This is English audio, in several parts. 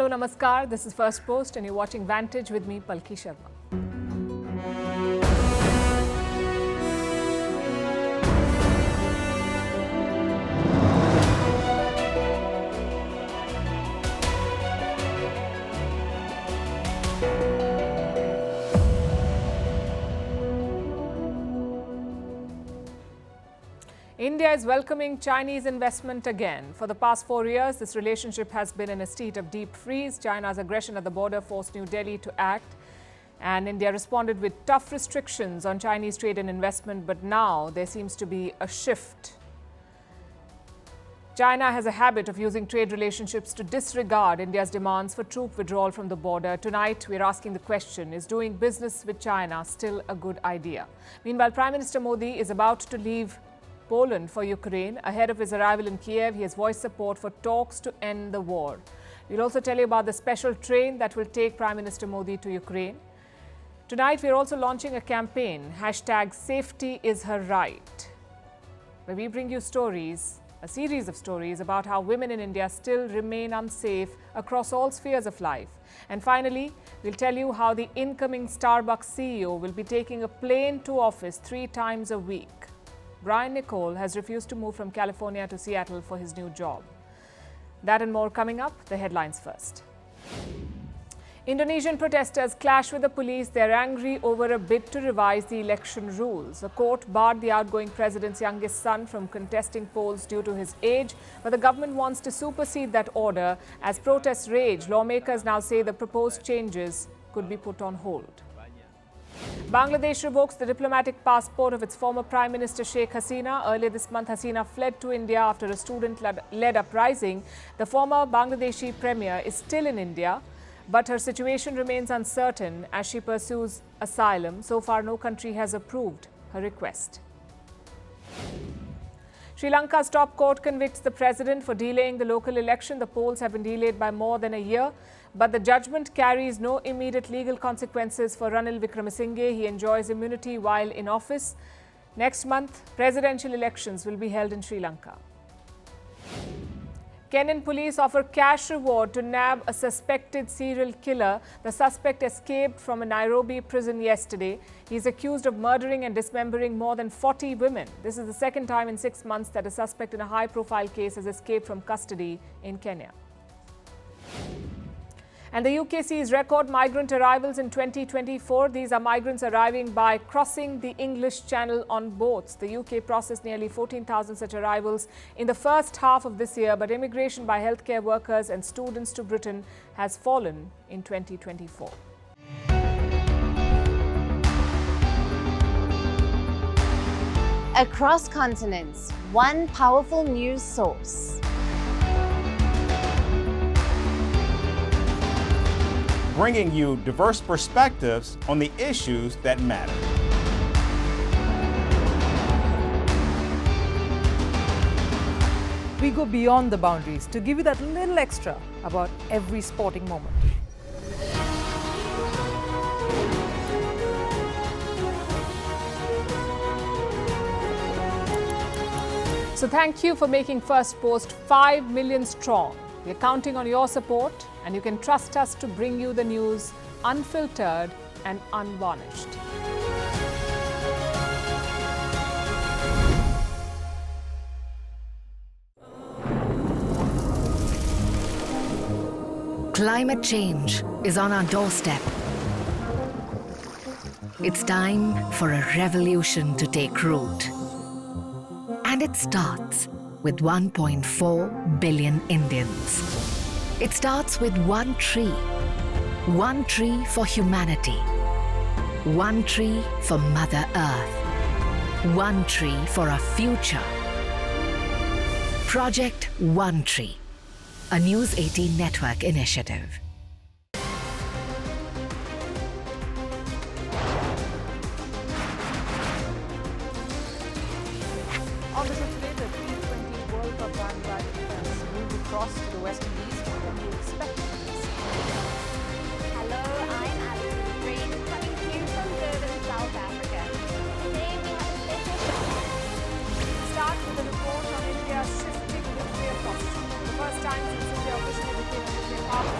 Hello, Namaskar. This is Firstpost and you're watching Vantage with me, Palki Sharma. India is welcoming Chinese investment again. For the past 4 years, this relationship has been in a state of deep freeze. China's aggression at the border forced New Delhi to act, and India responded with tough restrictions on Chinese trade and investment. But now there seems to be a shift. China has a habit of using trade relationships to disregard India's demands for troop withdrawal from the border. Tonight, we're asking the question, is doing business with China still a good idea? Meanwhile, Prime Minister Modi is about to leave Poland for Ukraine. Ahead of his arrival in Kiev, he has voiced support for talks to end the war. We'll also tell you about the special train that will take Prime Minister Modi to Ukraine. Tonight, we're also launching a campaign, #SafetyIsHerRight, where we bring you stories, a series of stories about how women in India still remain unsafe across all spheres of life. And finally, we'll tell you how the incoming Starbucks CEO will be taking a plane to office 3 times a week. Brian Nicole has refused to move from California to Seattle for his new job. That and more coming up. The headlines first. Indonesian protesters clash with the police. They're angry over a bid to revise the election rules. The court barred the outgoing president's youngest son from contesting polls due to his age, but the government wants to supersede that order. As protests rage, lawmakers now say the proposed changes could be put on hold. Bangladesh revokes the diplomatic passport of its former Prime Minister Sheikh Hasina. Earlier this month, Hasina fled to India after a student-led uprising. The former Bangladeshi premier is still in India, but her situation remains uncertain as she pursues asylum. So far, no country has approved her request. Sri Lanka's top court convicts the president for delaying the local election. The polls have been delayed by more than a year, but the judgment carries no immediate legal consequences for Ranil Wickremesinghe. He enjoys immunity while in office. Next month, presidential elections will be held in Sri Lanka. Kenyan police offer cash reward to nab a suspected serial killer. The suspect escaped from a Nairobi prison yesterday. He is accused of murdering and dismembering more than 40 women. This is the second time in 6 months that a suspect in a high-profile case has escaped from custody in Kenya. And the UK sees record migrant arrivals in 2024. These are migrants arriving by crossing the English Channel on boats. The UK processed nearly 14,000 such arrivals in the first half of this year, but immigration by healthcare workers and students to Britain has fallen in 2024. Across continents, one powerful news source. Bringing you diverse perspectives on the issues that matter. We go beyond the boundaries to give you that little extra about every sporting moment. So thank you for making Firstpost 5 million strong. We're counting on your support, and you can trust us to bring you the news unfiltered and unvarnished. Climate change is on our doorstep. It's time for a revolution to take root. And it starts with 1.4 billion Indians. It starts with one tree for humanity, one tree for Mother Earth, one tree for a future. Project One Tree, a News 18 network initiative. Obviously today, the T20 World Cup bandwagon has moved across to the West Indies. What can you expect from this? Hello, I'm Alison Green, coming to you from Durban, South Africa. Today we have a special Start with a report on India's shifting nuclear posture. For the first time since India officially became a nuclear power,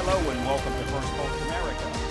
Hello and welcome to Firstpost America.